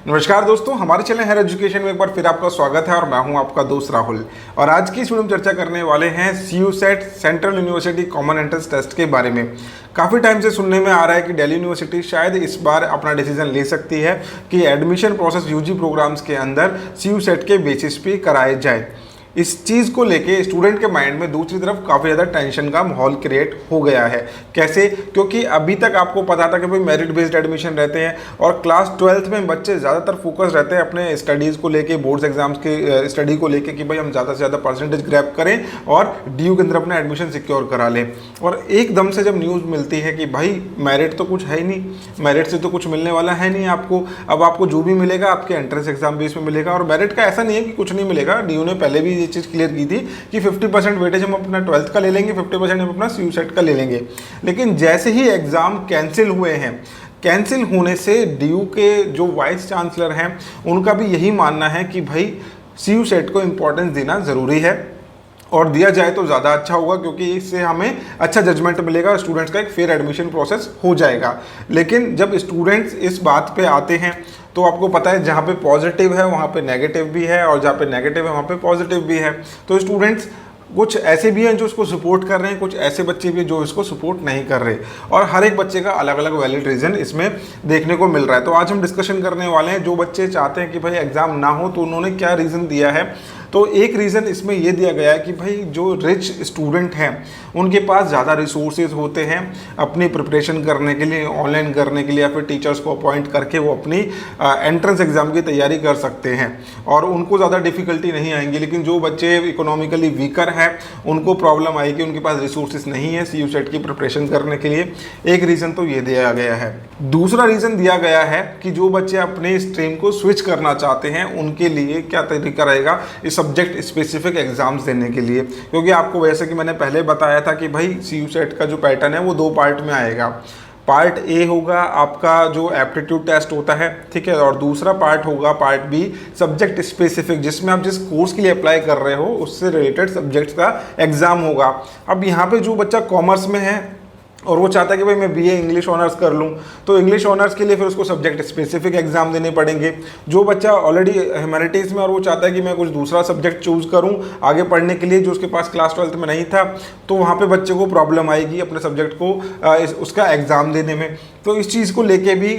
नमस्कार दोस्तों, हमारे चैनल हायर एजुकेशन में एक बार फिर आपका स्वागत है और मैं हूं आपका दोस्त राहुल। और आज की इस वीडियो में चर्चा करने वाले हैं CUSET central university common entrance test के बारे में। काफ़ी टाइम से सुनने में आ रहा है कि दिल्ली यूनिवर्सिटी शायद इस बार अपना डिसीजन ले सकती है कि एडमिशन प्रोसेस यूजी प्रोग्राम्स के अंदर CUSET के बेसिस पे कराए जाए। इस चीज़ को लेके स्टूडेंट के माइंड में दूसरी तरफ काफ़ी ज़्यादा टेंशन का माहौल क्रिएट हो गया है। कैसे? क्योंकि अभी तक आपको पता था कि भाई मेरिट बेस्ड एडमिशन रहते हैं और क्लास 12th में बच्चे ज़्यादातर फोकस रहते हैं अपने स्टडीज़ को लेके, बोर्ड्स एग्जाम्स के स्टडी को लेके कि भाई हम ज़्यादा से ज़्यादा परसेंटेज ग्रैब करें और DU के अंदर अपना एडमिशन सिक्योर करा लें। और एकदम से जब न्यूज़ मिलती है कि भाई मेरिट तो कुछ है ही नहीं, मेरिट से तो कुछ मिलने वाला है नहीं आपको, अब आपको जो भी मिलेगा आपके एंट्रेंस एग्जाम बेस में मिलेगा। और मेरिट का ऐसा नहीं है कि कुछ नहीं मिलेगा, DU ने पहले भी ये चीज़ क्लियर की थी कि 50% वेटेज हम अपना 12th का ले लेंगे, 50% हम अपना CUSET का ले लेंगे। लेकिन जैसे ही एग्जाम कैंसिल हुए हैं, कैंसिल होने से DU के जो वाइस चांसलर हैं उनका भी यही मानना है कि भाई CUSET को इम्पोर्टेंस देना ज़रूरी है और दिया जाए तो ज़्यादा अच्छा होगा, क्योंकि इससे हमें अच्छा जजमेंट मिलेगा, स्टूडेंट्स का एक फेयर एडमिशन प्रोसेस हो जाएगा। लेकिन जब स्टूडेंट्स इस बात पे आते हैं तो आपको पता है जहाँ पे पॉजिटिव है वहाँ पे नेगेटिव भी है और जहाँ पे नेगेटिव है वहाँ पे पॉजिटिव भी है। तो स्टूडेंट्स कुछ ऐसे भी हैं जो इसको सपोर्ट कर रहे हैं, कुछ ऐसे बच्चे भी हैं जो इसको सपोर्ट नहीं कर रहे, और हर एक बच्चे का अलग अलग वैलिड रीज़न इसमें देखने को मिल रहा है। तो आज हम डिस्कशन करने वाले हैं जो बच्चे चाहते हैं कि भाई एग्ज़ाम ना हो तो उन्होंने क्या रीज़न दिया है। तो एक रीज़न इसमें यह दिया गया है कि भाई जो रिच स्टूडेंट हैं उनके पास ज़्यादा रिसोर्सेज होते हैं अपनी प्रिपरेशन करने के लिए, ऑनलाइन करने के लिए, या फिर टीचर्स को अपॉइंट करके वो अपनी एंट्रेंस एग्ज़ाम की तैयारी कर सकते हैं और उनको ज़्यादा डिफ़िकल्टी नहीं आएंगी। लेकिन जो बच्चे इकोनॉमिकली वीकर हैं उनको प्रॉब्लम आएगी, उनके पास रिसोर्सेज नहीं है CUSET की प्रिपरेशन करने के लिए। एक रीज़न तो ये दिया गया है। दूसरा रीज़न दिया गया है कि जो बच्चे अपने स्ट्रीम को स्विच करना चाहते हैं उनके लिए क्या तरीका रहेगा इस सब्जेक्ट स्पेसिफिक एग्जाम्स देने के लिए। क्योंकि आपको वैसे कि मैंने पहले बताया था कि भाई CUSET का जो पैटर्न है वो 2 पार्ट में आएगा। पार्ट A होगा आपका जो एप्टीट्यूड टेस्ट होता है, ठीक है, और दूसरा पार्ट होगा पार्ट B सब्जेक्ट स्पेसिफिक, जिसमें आप जिस कोर्स के लिए अप्लाई कर रहे हो उससे रिलेटेड सब्जेक्ट्स का एग्जाम होगा। अब यहाँ पे जो बच्चा कॉमर्स में है और वो चाहता है कि भाई मैं BA इंग्लिश ऑनर्स कर लूँ, तो इंग्लिश ऑनर्स के लिए फिर उसको सब्जेक्ट स्पेसिफिक एग्जाम देने पड़ेंगे। जो बच्चा ऑलरेडी ह्यूमैनिटीज़ में और वो चाहता है कि मैं कुछ दूसरा सब्जेक्ट चूज़ करूँ आगे पढ़ने के लिए जो उसके पास क्लास 12th में नहीं था, तो वहाँ पे बच्चे को प्रॉब्लम आएगी अपने सब्जेक्ट को उसका एग्ज़ाम देने में। तो इस चीज़ को लेके भी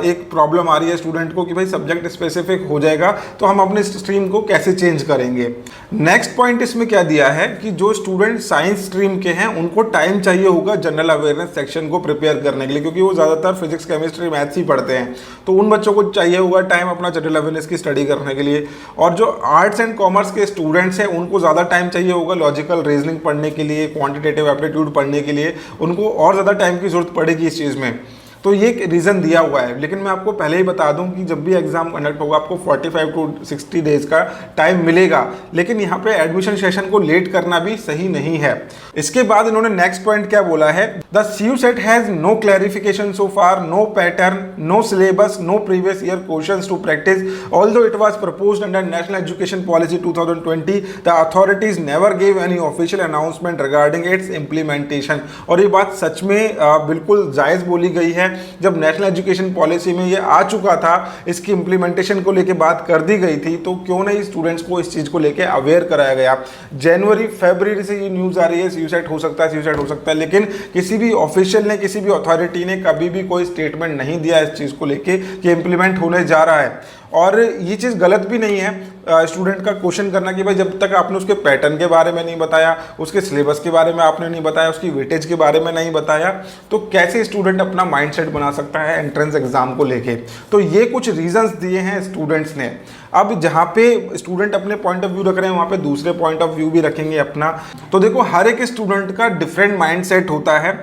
एक प्रॉब्लम आ रही है स्टूडेंट को कि भाई सब्जेक्ट स्पेसिफिक हो जाएगा तो हम अपने स्ट्रीम को कैसे चेंज करेंगे। नेक्स्ट पॉइंट इसमें क्या दिया है कि जो स्टूडेंट साइंस स्ट्रीम के हैं उनको टाइम चाहिए होगा जनरल अवेयरनेस सेक्शन को प्रिपेयर करने के लिए, क्योंकि वो ज़्यादातर फिजिक्स, केमिस्ट्री, मैथ्स ही पढ़ते हैं। तो उन बच्चों को चाहिए होगा टाइम अपना जनरल अवेयरनेस की स्टडी करने के लिए। और जो आर्ट्स एंड कॉमर्स के स्टूडेंट्स हैं उनको ज़्यादा टाइम चाहिए होगा लॉजिकल रीजनिंग पढ़ने के लिए, क्वान्टिटेटिव एप्टीट्यूड पढ़ने के लिए, उनको और ज़्यादा टाइम की जरूरत पड़ेगी इस चीज़ में। तो ये एक रीज़न दिया हुआ है। लेकिन मैं आपको पहले ही बता दूं कि जब भी एग्जाम कंडक्ट होगा आपको 45 to 60 डेज का टाइम मिलेगा, लेकिन यहाँ पे एडमिशन सेशन को लेट करना भी सही नहीं है। इसके बाद इन्होंने नेक्स्ट पॉइंट क्या बोला है, the CUSET has no clarification so far, no pattern, no syllabus, no previous year questions to practice, although it was proposed under national education policy 2020 the authorities never gave any official announcement regarding its implementation. और ये बात सच में बिल्कुल जायज़ बोली गई है। जब नेशनल एजुकेशन पॉलिसी में ये आ चुका था, इसकी इंप्लीमेंटेशन को लेके बात कर दी गई थी, तो क्यों नहीं स्टूडेंट्स को इस चीज़ को लेके अवेयर कराया गया। जनवरी फरवरी से ये न्यूज़ आ रही है CUSET हो सकता है, CUSEट हो सकता है, लेकिन किसी भी ऑफिशियल ने, किसी भी अथॉरिटी ने कभी भी कोई स्टेटमेंट नहीं दिया इस चीज़ को लेके कि इंप्लीमेंट होने जा रहा है। और ये चीज़ गलत भी नहीं है स्टूडेंट का क्वेश्चन करना कि भाई जब तक आपने उसके पैटर्न के बारे में नहीं बताया, उसके सिलेबस के बारे में आपने नहीं बताया, उसकी वेटेज के बारे में नहीं बताया, तो कैसे स्टूडेंट अपना माइंडसेट बना सकता है एंट्रेंस एग्जाम को लेके। तो ये कुछ रीजंस दिए हैं स्टूडेंट्स ने। अब जहाँ पे स्टूडेंट अपने पॉइंट ऑफ व्यू रख रहे हैं वहाँ पे दूसरे पॉइंट ऑफ व्यू भी रखेंगे अपना। तो देखो हर एक स्टूडेंट का डिफरेंट माइंडसेट होता है।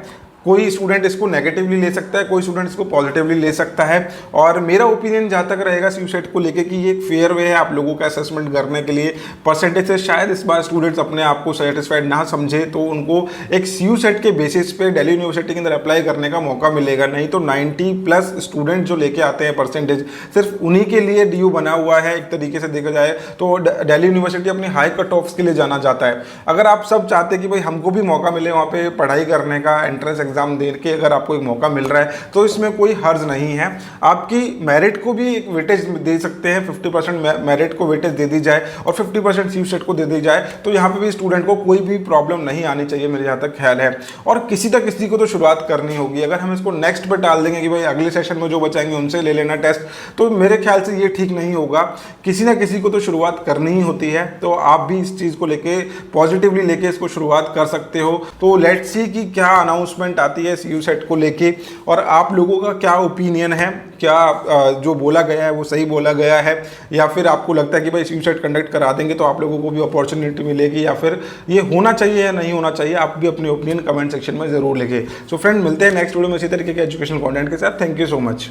कोई स्टूडेंट इसको नेगेटिवली ले सकता है, कोई स्टूडेंट इसको पॉजिटिवली ले सकता है। और मेरा ओपिनियन जहाँ तक रहेगा CUSET को लेके कि ये एक फेयर वे है आप लोगों का असेसमेंट करने के लिए। परसेंटेज से शायद इस बार स्टूडेंट्स अपने आप को सेटिस्फाइड ना समझे, तो उनको एक CUSET के बेसिस पे दिल्ली यूनिवर्सिटी के अंदर अप्लाई करने का मौका मिलेगा। नहीं तो 90+ स्टूडेंट जो लेके आते हैं परसेंटेज, सिर्फ उन्हीं के लिए DU बना हुआ है। एक तरीके से देखा जाए तो दिल्ली यूनिवर्सिटी अपनी हाई कट ऑफ्स के लिए जाना जाता है। अगर आप सब चाहते कि भाई हमको भी मौका मिले वहाँ पे पढ़ाई करने का, एंट्रेंस एग्जाम दे के अगर आपको एक मौका मिल रहा है तो इसमें कोई हर्ज नहीं है। आपकी मेरिट को भी एक वेटेज दे सकते हैं, 50% मेरिट को वेटेज दे दी जाए और 50% सी सेट को दे दी जाए, तो यहाँ पे भी स्टूडेंट को कोई भी प्रॉब्लम नहीं आनी चाहिए, मेरे जहाँ तक ख्याल है। और किसी को तो शुरुआत करनी होगी। अगर हम इसको नेक्स्ट पे डाल देंगे कि भाई अगले सेशन में जो बचाएंगे उनसे ले लेना टेस्ट, तो मेरे ख्याल से ये ठीक नहीं होगा। किसी ना किसी को तो शुरुआत करनी ही होती है, तो आप भी इस चीज़ को लेके पॉजिटिवली लेके इसको शुरुआत कर सकते हो। तो लेट्स सी कि क्या अनाउंसमेंट आती है सीयू सेट को लेके और आप लोगों का क्या ओपिनियन है, क्या जो बोला गया है वो सही बोला गया है, या फिर आपको लगता है कि भाई सीयू सेट कंडक्ट करा देंगे तो आप लोगों को भी अपॉर्चुनिटी मिलेगी, या फिर ये होना चाहिए या नहीं होना चाहिए। आप भी अपने ओपिनियन कमेंट सेक्शन में जरूर लिखें। सो फ्रेंड, मिलते हैं नेक्स्ट वीडियो में इसी तरीके के एजुकेशनल कंटेंट के साथ। Thank you so much.